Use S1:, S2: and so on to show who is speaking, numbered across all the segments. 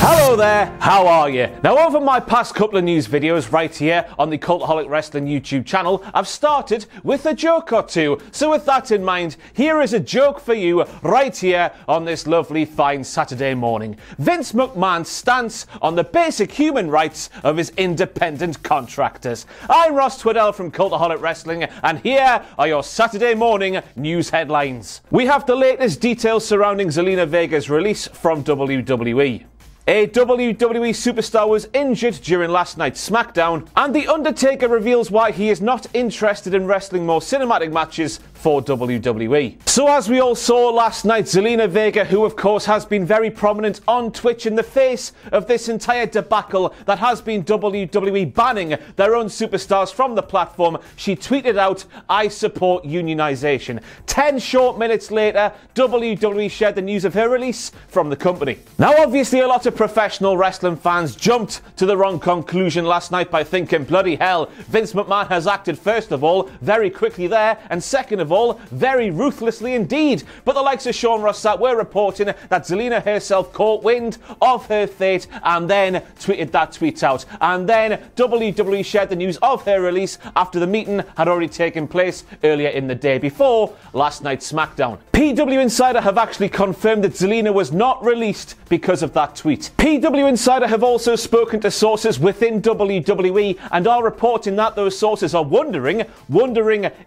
S1: Hello there, how are you? Now, over my past couple of news videos right here on the Cultaholic Wrestling YouTube channel, I've started with a joke or two. So with that in mind, here is a joke for you right here on this lovely fine Saturday morning. Vince McMahon's stance on the basic human rights of his independent contractors. I'm Ross Twiddell from Cultaholic Wrestling, and here are your Saturday morning news headlines. We have the latest details surrounding Zelina Vega's release from WWE. A WWE superstar was injured during last night's SmackDown, and The Undertaker reveals why he is not interested in wrestling more cinematic matches for WWE. So as we all saw last night, Zelina Vega, who of course has been very prominent on Twitch in the face of this entire debacle that has been WWE banning their own superstars from the platform, she tweeted out, "I support unionization." 10 short minutes later, WWE shared the news of her release from the company. Now obviously a lot of professional wrestling fans jumped to the wrong conclusion last night by thinking, bloody hell, Vince McMahon has acted first of all very quickly there, and second of all very ruthlessly indeed. But the likes of Sean Rossat were reporting that Zelina herself caught wind of her fate and then tweeted that tweet out. And then WWE shared the news of her release after the meeting had already taken place earlier in the day before last night's SmackDown. PW Insider have actually confirmed that Zelina was not released because of that tweet. PW Insider have also spoken to sources within WWE and are reporting that those sources are wondering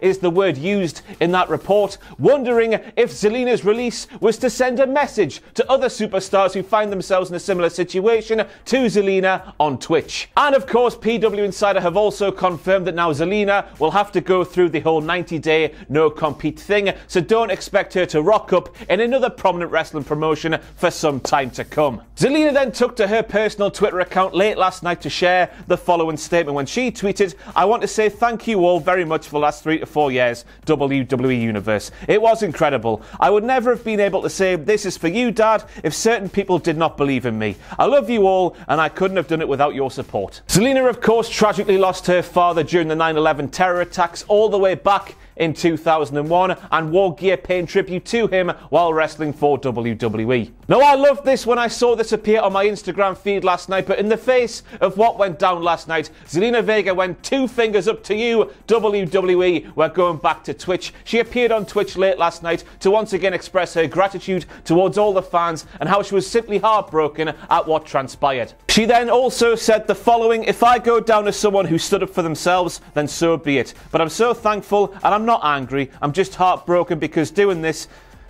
S1: is the word used in that report, wondering if Zelina's release was to send a message to other superstars who find themselves in a similar situation to Zelina on Twitch. And of course, PW Insider have also confirmed that now Zelina will have to go through the whole 90-day no-compete thing, so don't expect her to rock up in another prominent wrestling promotion for some time to come. Zelina then took to her personal Twitter account late last night to share the following statement when she tweeted, "I want to say thank you all very much for the last 3 to 4 years, WWE Universe. It was incredible. I would never have been able to say this is for you, Dad, if certain people did not believe in me. I love you all, and I couldn't have done it without your support." Zelina, of course, tragically lost her father during the 9/11 terror attacks all the way back in 2001 and wore gear paying tribute to him while wrestling for WWE. Now, I loved this when I saw this appear on my Instagram feed last night, but in the face of what went down last night, Zelina Vega went 2 fingers up to you, WWE. We're going back to Twitch. She appeared on Twitch late last night to once again express her gratitude towards all the fans and how she was simply heartbroken at what transpired. She then also said the following, "If I go down as someone who stood up for themselves, then so be it. But I'm so thankful and I'm not angry. I'm just heartbroken because doing this,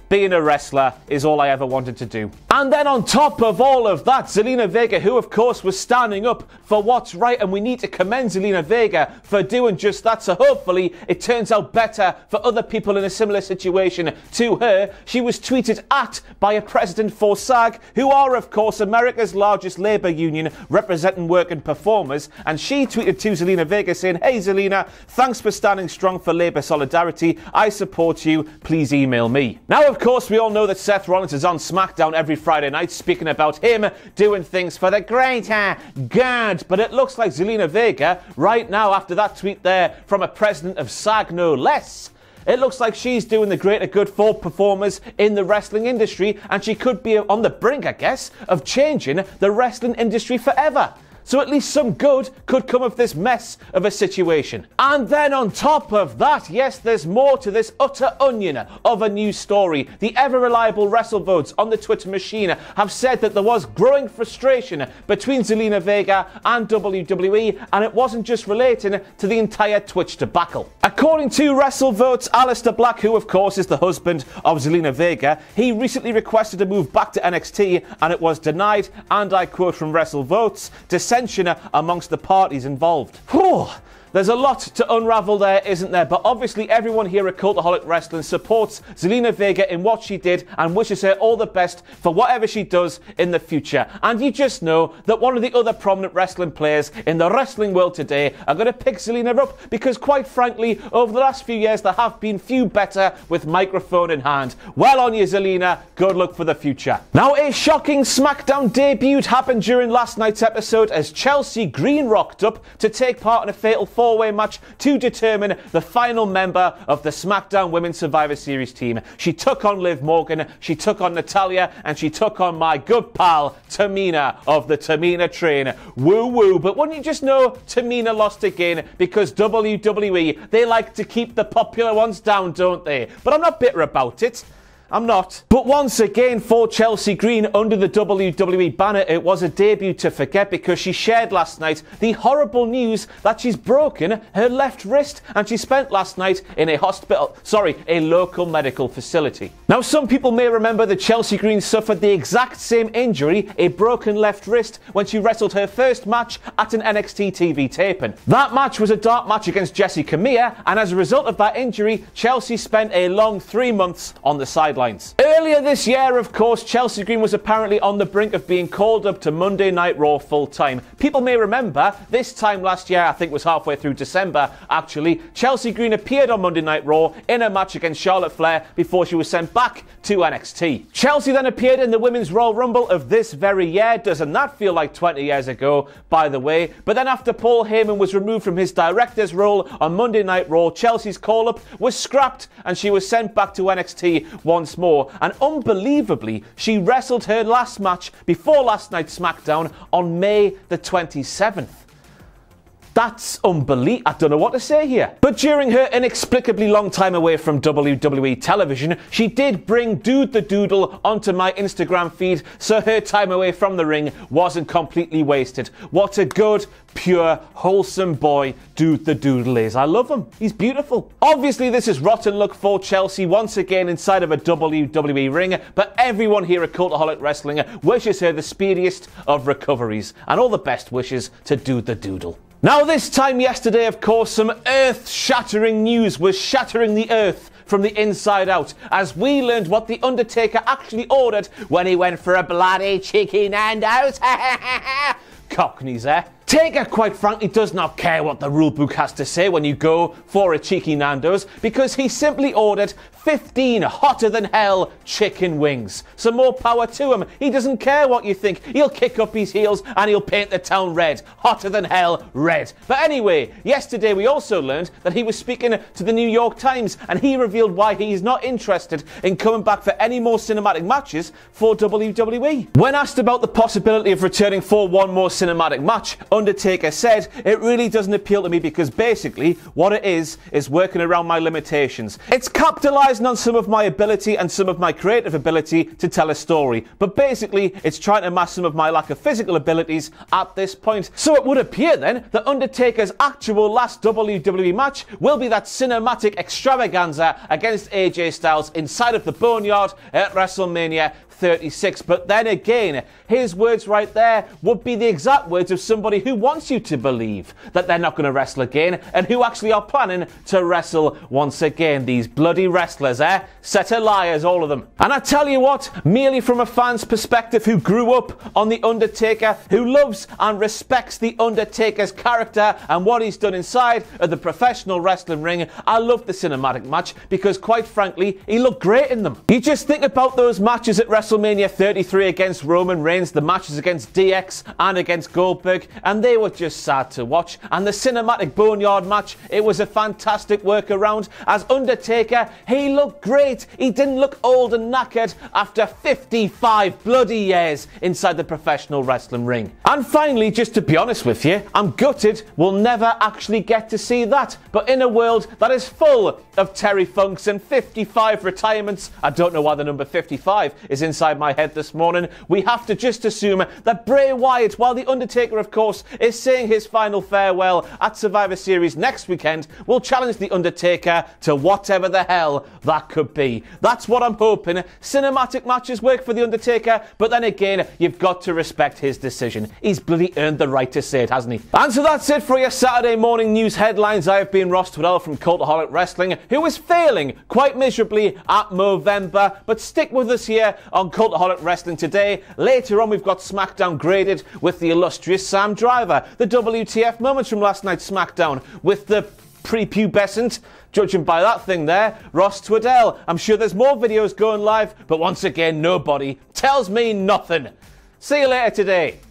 S1: being a wrestler, is all I ever wanted to do." And then on top of all of that, Zelina Vega, who of course was standing up for what's right, and we need to commend Zelina Vega for doing just that, so hopefully it turns out better for other people in a similar situation to her. She was tweeted at by a president for SAG, who are of course America's largest labour union representing working performers, and she tweeted to Zelina Vega saying, "Hey Zelina, thanks for standing strong for labour solidarity. I support you. Please email me." Now, of course, we all know that Seth Rollins is on SmackDown every Friday night speaking about him doing things for the greater good, but it looks like Zelina Vega right now, after that tweet there from a president of SAG no less, it looks like she's doing the greater good for performers in the wrestling industry, and she could be on the brink, I guess, of changing the wrestling industry forever. So at least some good could come of this mess of a situation. And then on top of that, yes, there's more to this utter onion of a news story. The ever-reliable WrestleVotes on the Twitter machine have said that there was growing frustration between Zelina Vega and WWE, and it wasn't just relating to the entire Twitch debacle. According to WrestleVotes, Aleister Black, who of course is the husband of Zelina Vega, he recently requested a move back to NXT, and it was denied, and I quote from WrestleVotes, "dissension amongst the parties involved." Whew. There's a lot to unravel there, isn't there? But obviously everyone here at Cultaholic Wrestling supports Zelina Vega in what she did and wishes her all the best for whatever she does in the future. And you just know that one of the other prominent wrestling players in the wrestling world today are going to pick Zelina up because, quite frankly, over the last few years there have been few better with microphone in hand. Well on you, Zelina. Good luck for the future. Now, a shocking SmackDown debut happened during last night's episode as Chelsea Green rocked up to take part in a fatal four-way match to determine the final member of the SmackDown Women's Survivor Series team. She took on Liv Morgan, she took on Natalya, and she took on my good pal Tamina of the Tamina train. Woo woo, but wouldn't you just know Tamina lost again because WWE, they like to keep the popular ones down, don't they? But I'm not bitter about it. I'm not. But once again for Chelsea Green under the WWE banner, it was a debut to forget because she shared last night the horrible news that she's broken her left wrist and she spent last night in a local medical facility. Now some people may remember that Chelsea Green suffered the exact same injury, a broken left wrist, when she wrestled her first match at an NXT TV taping. That match was a dark match against Jessica Mia, and as a result of that injury, Chelsea spent a long 3 months on the sidelines. Earlier this year, of course, Chelsea Green was apparently on the brink of being called up to Monday Night Raw full-time. People may remember, this time last year, I think it was halfway through December, actually, Chelsea Green appeared on Monday Night Raw in a match against Charlotte Flair before she was sent back to NXT. Chelsea then appeared in the Women's Royal Rumble of this very year. Doesn't that feel like 20 years ago, by the way? But then after Paul Heyman was removed from his director's role on Monday Night Raw, Chelsea's call-up was scrapped and she was sent back to NXT once more, and unbelievably she wrestled her last match before last night's SmackDown on May the 27th. That's unbelievable. I don't know what to say here. But during her inexplicably long time away from WWE television, she did bring Dude the Doodle onto my Instagram feed, so her time away from the ring wasn't completely wasted. What a good, pure, wholesome boy Dude the Doodle is. I love him. He's beautiful. Obviously, this is rotten luck for Chelsea once again inside of a WWE ring, but everyone here at Cultaholic Wrestling wishes her the speediest of recoveries, and all the best wishes to Dude the Doodle. Now this time yesterday, of course, some earth-shattering news was shattering the earth from the inside out as we learned what the Undertaker actually ordered when he went for a bloody chicken Nando's. Cockneys, eh? Taker, quite frankly, does not care what the rulebook has to say when you go for a cheeky Nando's, because he simply ordered 15 hotter than hell chicken wings. Some more power to him. He doesn't care what you think. He'll kick up his heels and he'll paint the town red. Hotter than hell red. But anyway, yesterday we also learned that he was speaking to the New York Times and he revealed why he's not interested in coming back for any more cinematic matches for WWE. When asked about the possibility of returning for one more cinematic match, Undertaker said, "It really doesn't appeal to me because basically what it is working around my limitations. It's capitalizing on some of my ability and some of my creative ability to tell a story, but basically it's trying to mask some of my lack of physical abilities at this point." So it would appear then that Undertaker's actual last WWE match will be that cinematic extravaganza against AJ Styles inside of the Boneyard at WrestleMania 36. But then again, his words right there would be the exact words of somebody who wants you to believe that they're not going to wrestle again and who actually are planning to wrestle once again. These bloody wrestlers, eh? Set of liars, all of them. And I tell you what, merely from a fan's perspective who grew up on The Undertaker, who loves and respects The Undertaker's character and what he's done inside of the professional wrestling ring, I love the cinematic match because quite frankly, he looked great in them. You just think about those matches at WrestleMania 33 against Roman Reigns, the matches against DX and against Goldberg, and they were just sad to watch. And the cinematic Boneyard match, it was a fantastic workaround. As Undertaker, he looked great. He didn't look old and knackered after 55 bloody years inside the professional wrestling ring. And finally, just to be honest with you, I'm gutted we'll never actually get to see that. But in a world that is full of Terry Funks and 55 retirements, I don't know why the number 55 is inside my head this morning, we have to just assume that Bray Wyatt, while The Undertaker, of course, is saying his final farewell at Survivor Series next weekend, will challenge The Undertaker to whatever the hell that could be. That's what I'm hoping. Cinematic matches work for The Undertaker, but then again, you've got to respect his decision. He's bloody earned the right to say it, hasn't he? And so that's it for your Saturday morning news headlines. I have been Ross Twaddell from Cultaholic Wrestling, who is failing quite miserably at Movember, but stick with us here on Cultaholic Wrestling today. Later on, we've got SmackDown graded with the illustrious Sam Driver, the WTF moments from last night's SmackDown with the prepubescent, judging by that thing there, Ross Twaddell. I'm sure there's more videos going live, but once again, nobody tells me nothing. See you later today.